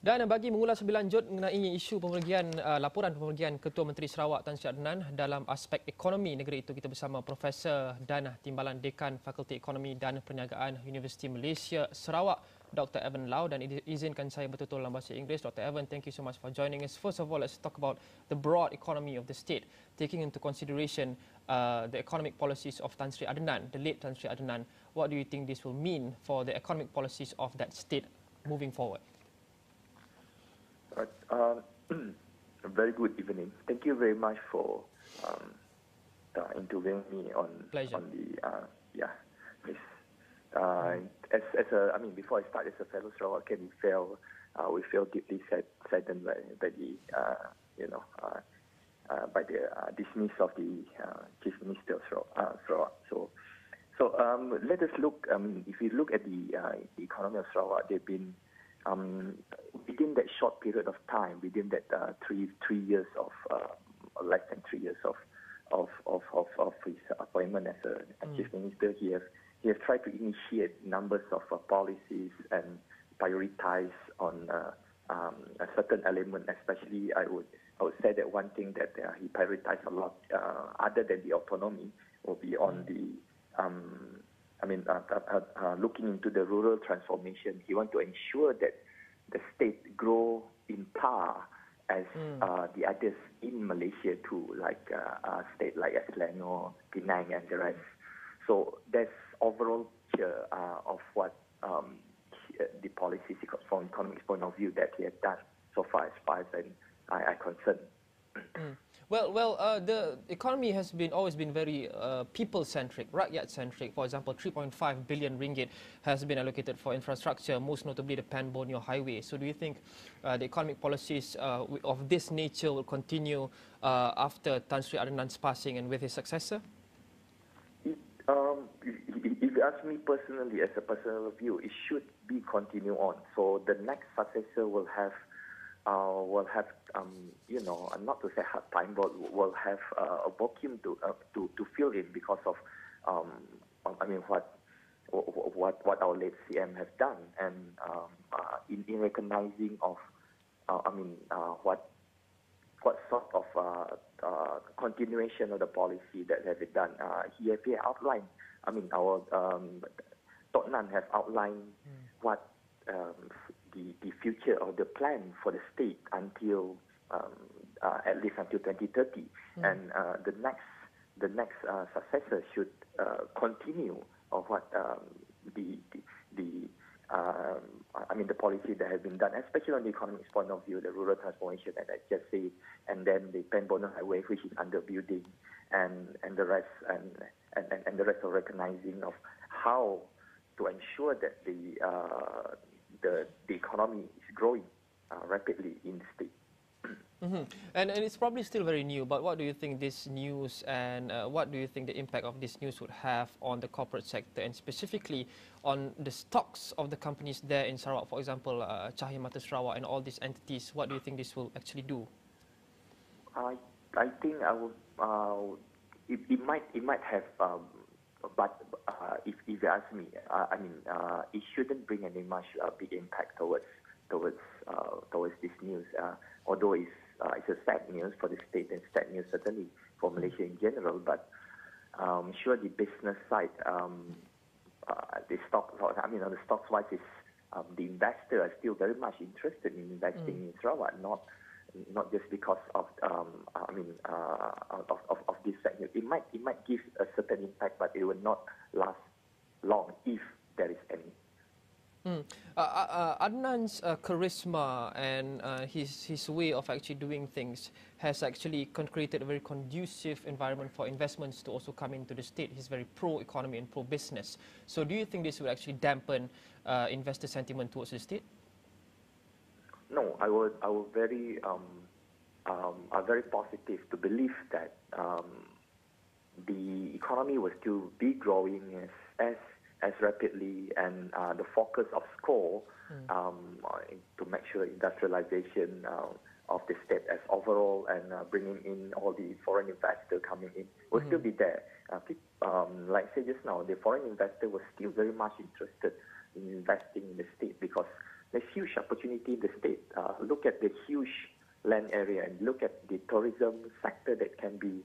Dan bagi mengulas lebih lanjut mengenai isu laporan pemergian Ketua Menteri Sarawak Tan Sri Adnan dalam aspek ekonomi negeri itu, kita bersama Profesor dan Timbalan Dekan Fakulti Ekonomi dan Perniagaan Universiti Malaysia Sarawak, Dr. Evan Lau, dan izinkan saya bertutur dalam bahasa Inggeris. Dr. Evan, thank you so much for joining us. First of all, let's talk about the broad economy of the state, taking into consideration the economic policies of Tan Sri Adnan, the late Tan Sri Adnan. What do you think this will mean for the economic policies of that state moving forward? Very good evening. Thank you very much for interviewing me on Pleasure. on the this. Before I start, as a fellow Sarawakian, we feel deeply saddened by the by the dismiss of the Chief Minister of Sarawak. So let us look. If we look at the economy of Sarawak, they've been within that short period of time, within that three years of less than 3 years of his appointment as a chief minister, he has tried to initiate numbers of policies and prioritize on a certain element. Especially, I would say that one thing that he prioritized a lot, other than the autonomy, will be on the looking into the rural transformation. He wants to ensure that the state grow in par as the others in Malaysia too, like a state like Selangor, Penang, and the rest. So that's overall picture of what the policies from economic point of view that he has done so far as I concerned. Well, the economy has always been very people-centric, rakyat-centric. For example, 3.5 billion ringgit has been allocated for infrastructure, most notably the Pan-Borneo Highway. So do you think the economic policies of this nature will continue after Tan Sri Adnan's passing and with his successor? If you ask me personally, as a personal view, it should be continue on. So the next successor will have not to say hard time, but will have a vacuum to fill in because of what our late CM has done, and in recognizing of what sort of continuation of the policy that has been done. He outlined. Our Tok Nan has outlined what the future or the plan for the state until at least until 2030, and the next successor should continue of what the policy that has been done, especially on the economic point of view, the rural transformation that I just said, and then the Pan-Borneo Highway, which is under building, and the rest and the rest of recognizing of how to ensure that the economy is growing rapidly in the state. And it's probably still very new, but what do you think this news and what do you think the impact of this news would have on the corporate sector and specifically on the stocks of the companies there in Sarawak? For example, Cahaya Mata Sarawak and all these entities. What do you think this will actually do? I think it might have, but if you ask me, it shouldn't bring any much big impact towards this news. Although it's a sad news for the state and sad news certainly for Malaysia in general, but sure the business side, the stock, on the stocks wise, is the investor are still very much interested in investing in Sarawak, not just because of this segment. It might give a certain impact, but it will not last long if there is any. Adnan's charisma and his way of actually doing things has actually created a very conducive environment for investments to also come into the state. He's very pro-economy and pro-business. So do you think this will actually dampen investor sentiment towards the state? No, I would very positive to believe that the economy will still be growing as rapidly, and the focus of SCORE to make sure industrialization of the state as overall and bringing in all the foreign investors coming in will still be there. Like I said just now, the foreign investor was still very much interested in investing in the state because there's huge opportunity in the state. Look at the huge land area and look at the tourism sector that can be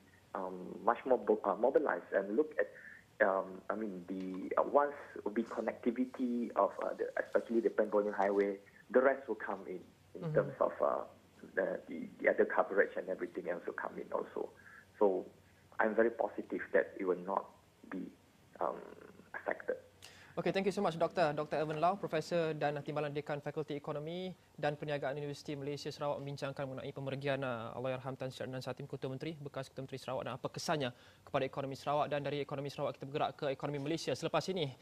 much more mobilized, and look at once the connectivity of especially the Pembronian Highway, the rest will come in terms of the other coverage and everything else will come in also. So I'm very positive that it will not be affected. Okay, thank you so much, Dr. Irvan Lau, Profesor dan Timbalan Dekan Fakulti Ekonomi dan Perniagaan Universiti Malaysia Sarawak, membincangkan mengenai pemergian Allahyarham Tan Sri Adnan Satin, Ketua Menteri, bekas Ketua Menteri Sarawak, dan apa kesannya kepada ekonomi Sarawak. Dan dari ekonomi Sarawak kita bergerak ke ekonomi Malaysia. Selepas ini